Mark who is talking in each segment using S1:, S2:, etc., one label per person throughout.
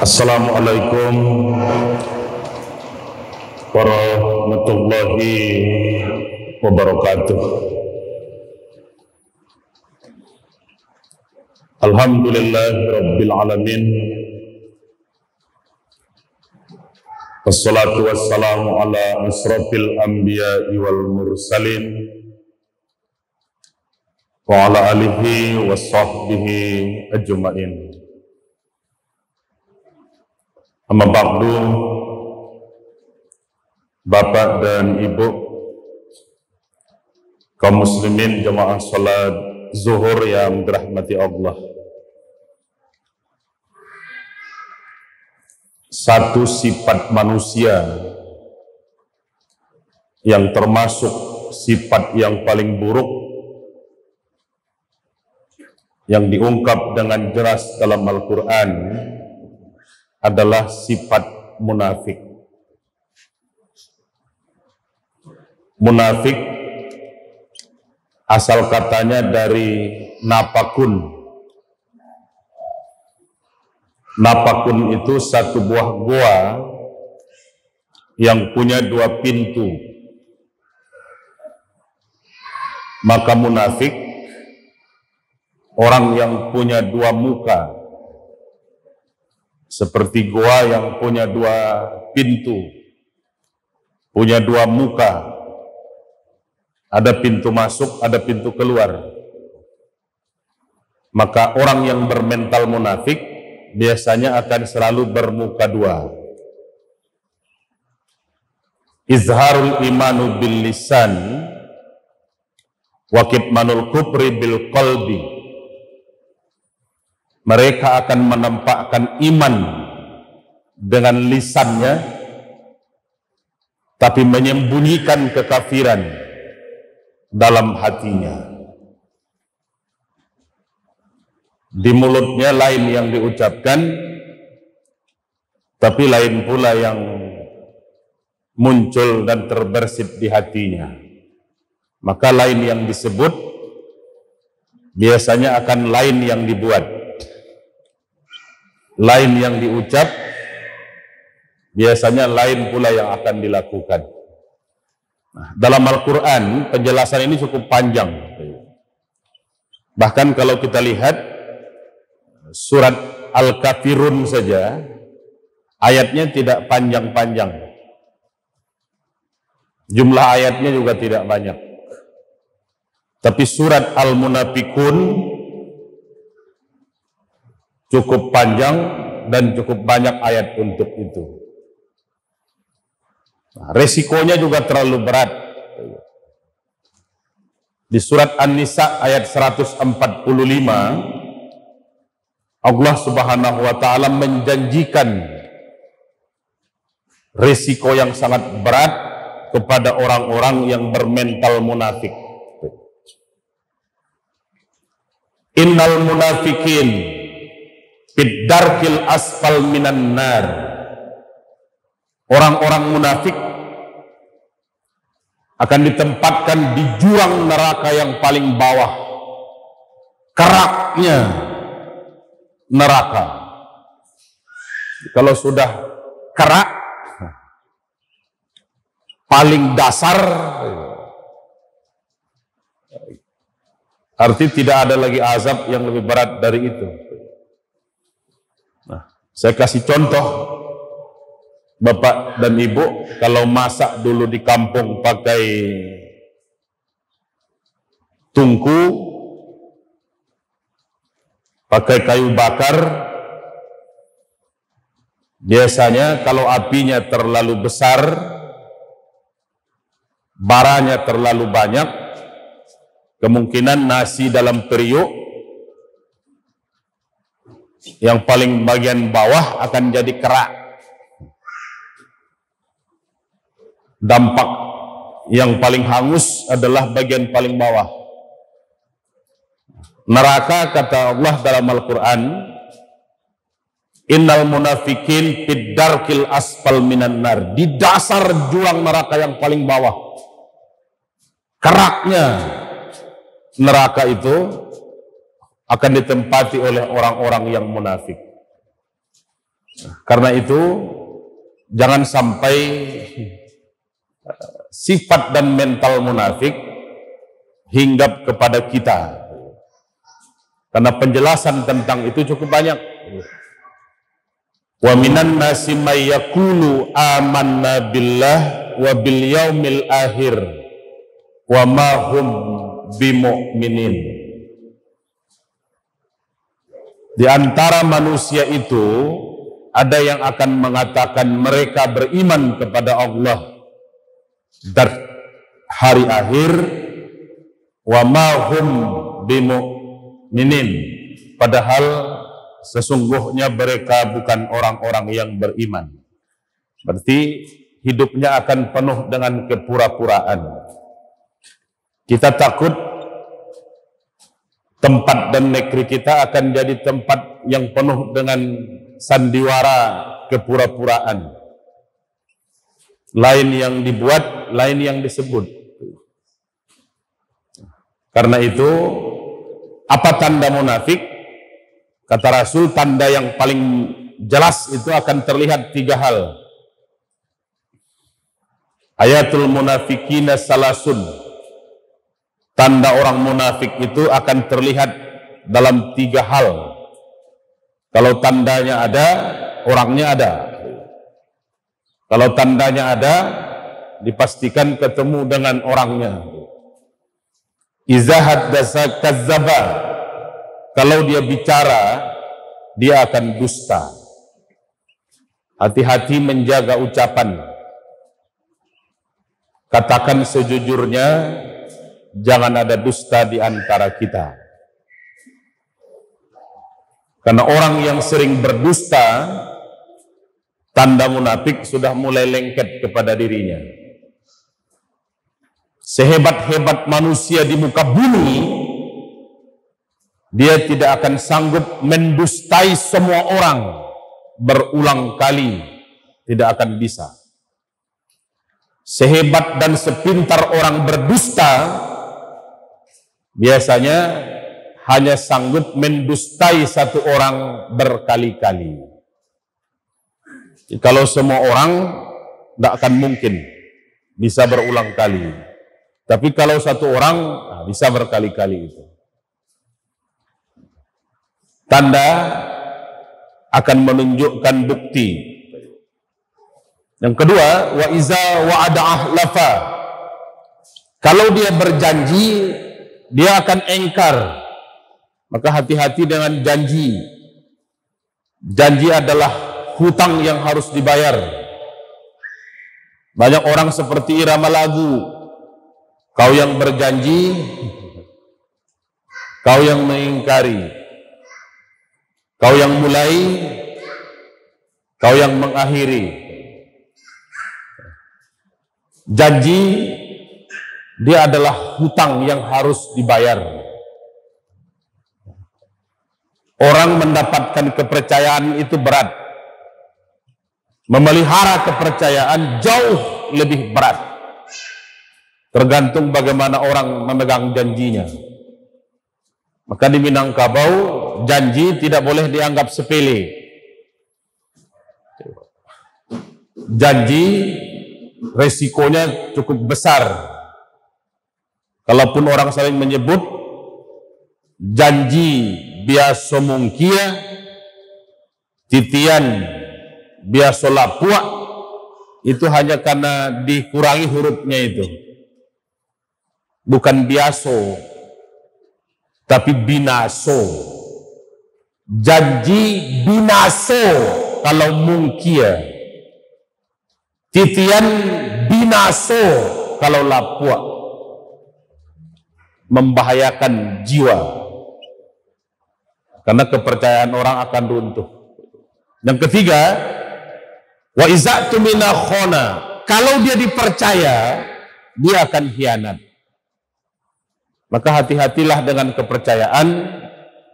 S1: Assalamualaikum warahmatullahi wabarakatuh. Alhamdulillahirabbil alamin. Wassalatu wassalamu ala asrafil anbiya'i wal mursalin wa ala alihi wa sahbihi ajma'in. Amma ba'du, Bapak dan Ibu kaum muslimin jamaah salat zuhur yang dirahmati Allah. Satu sifat manusia yang termasuk sifat yang paling buruk yang diungkap dengan jelas dalam Al-Quran adalah sifat munafik. Munafik asal katanya dari napakun. Napakun itu satu buah gua yang punya dua pintu. Maka munafik orang yang punya dua muka, seperti gua yang punya dua pintu, punya dua muka, ada pintu masuk, ada pintu keluar. Maka orang yang bermental munafik biasanya akan selalu bermuka dua. Izharul imanu bil lisan wa kitmanul kufri bil qalbi. Mereka akan menampakkan iman dengan lisannya, tapi menyembunyikan kekafiran dalam hatinya. Di mulutnya lain yang diucapkan, tapi lain pula yang muncul dan terbersit di hatinya. Maka lain yang disebut biasanya akan lain yang dibuat. Lain yang diucap biasanya lain pula yang akan dilakukan. Nah, dalam Al-Quran penjelasan ini cukup panjang. Bahkan kalau kita lihat surat Al-Kafirun saja, ayatnya tidak panjang-panjang. Jumlah ayatnya juga tidak banyak. Tapi surat Al-Munafikun cukup panjang dan cukup banyak ayat untuk itu. Nah, resikonya juga terlalu berat. Di surat An-Nisa ayat 145, Allah Subhanahu wa ta'ala menjanjikan risiko yang sangat berat kepada orang-orang yang bermental munafik. Innal munafikin fid darkil asfal minan nar. Orang-orang munafik akan ditempatkan di jurang neraka yang paling bawah, keraknya neraka. Kalau sudah kerak, paling dasar, arti tidak ada lagi azab yang lebih berat dari itu. Nah, saya kasih contoh, Bapak dan Ibu, kalau masak dulu di kampung pakai tungku, pakai kayu bakar, biasanya kalau apinya terlalu besar, baranya terlalu banyak, kemungkinan nasi dalam periuk yang paling bagian bawah akan jadi kerak. Dampak yang paling hangus adalah bagian paling bawah. Neraka, kata Allah dalam Al-Quran, innal munafikin fid darkil asfal minan nar, di dasar jurang neraka yang paling bawah. Keraknya neraka itu akan ditempati oleh orang-orang yang munafik. Karena itu jangan sampai sifat dan mental munafik hinggap kepada kita. Karena penjelasan tentang itu cukup banyak. Wa minan nasi may yaqulu amanna billah wa bil yaumil akhir wa ma hum bimu'minin. Di antara manusia itu ada yang akan mengatakan mereka beriman kepada Allah dan hari akhir, wa ma hum bimu'minin, padahal sesungguhnya mereka bukan orang-orang yang beriman. Berarti hidupnya akan penuh dengan kepura-puraan. Kita takut tempat dan negeri kita akan jadi tempat yang penuh dengan sandiwara kepura-puraan. Lain yang dibuat, lain yang disebut. Karena itu, apa tanda munafik? Kata Rasul, tanda yang paling jelas itu akan terlihat 3 hal. Ayatul munafikina salasun. Tanda orang munafik itu akan terlihat dalam 3 hal. Kalau tandanya ada, orangnya ada. Kalau tandanya ada, dipastikan ketemu dengan orangnya. Iza haddasa kazzaba. Kalau dia bicara, dia akan dusta. Hati-hati menjaga ucapan. Katakan sejujurnya, jangan ada dusta di antara kita. Karena orang yang sering berdusta, tanda munafik sudah mulai lengket kepada dirinya. Sehebat-hebat manusia di muka bumi, dia tidak akan sanggup mendustai semua orang berulang kali. Tidak akan bisa. Sehebat dan sepintar orang berdusta, biasanya hanya sanggup mendustai satu orang berkali-kali. Kalau semua orang, tidak akan mungkin bisa berulang kali. Tapi kalau satu orang, bisa berkali-kali itu. Tanda akan menunjukkan bukti. Yang kedua, wa iza wa'ada ahlafa. Kalau dia berjanji, dia akan engkar. Maka hati-hati dengan janji. Janji adalah hutang yang harus dibayar. Banyak orang seperti irama lagu. Kau yang berjanji, kau yang mengingkari. Kau yang mulai, kau yang mengakhiri. Janji, dia adalah hutang yang harus dibayar. Orang mendapatkan kepercayaan itu berat. Memelihara kepercayaan jauh lebih berat. Tergantung bagaimana orang memegang janjinya. Maka di Minangkabau, janji tidak boleh dianggap sepele. Janji resikonya cukup besar. Kalaupun orang saling menyebut janji biasa mungkia, titian biasa lapua, itu hanya karena dikurangi hurufnya itu. Bukan biaso, tapi binaso. Janji binaso kalau mungkia. Titian binaso kalau lapua. Membahayakan jiwa. Karena kepercayaan orang akan runtuh. Yang ketiga, wa iza'tu minakhona. Kalau dia dipercaya, dia akan hianat. Maka hati-hatilah dengan kepercayaan,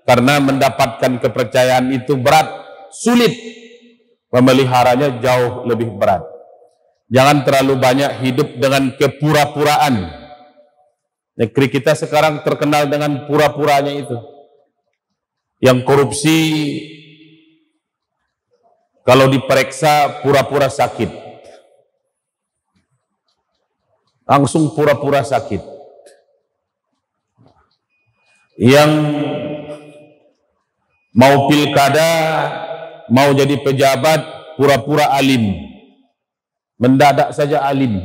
S1: karena mendapatkan kepercayaan itu berat, sulit. Memeliharanya jauh lebih berat. Jangan terlalu banyak hidup dengan kepura-puraan. Negeri kita sekarang terkenal dengan pura-puranya itu. Yang korupsi, Kalau diperiksa pura-pura sakit. Langsung pura-pura sakit. Yang mau pilkada, mau jadi pejabat, pura-pura alim. Mendadak saja alim.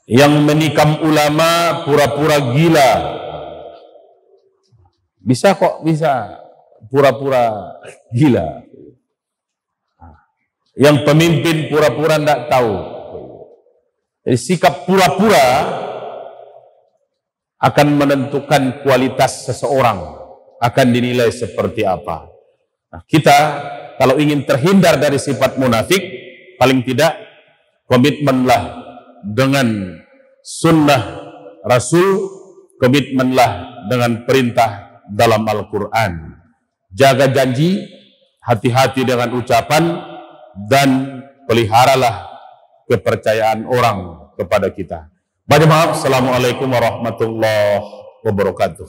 S1: Yang menikam ulama, pura-pura gila. Bisa kok, bisa. Pura-pura gila. Yang pemimpin pura-pura tidak tahu. Jadi sikap pura-pura akan menentukan kualitas seseorang, akan dinilai seperti apa. Nah, kita kalau ingin terhindar dari sifat munafik, paling tidak komitmenlah dengan sunnah Rasul, komitmenlah dengan perintah dalam Al-Quran. Jaga janji, hati-hati dengan ucapan, dan peliharalah kepercayaan orang kepada kita. Banyak maaf. Assalamualaikum warahmatullahi wabarakatuh.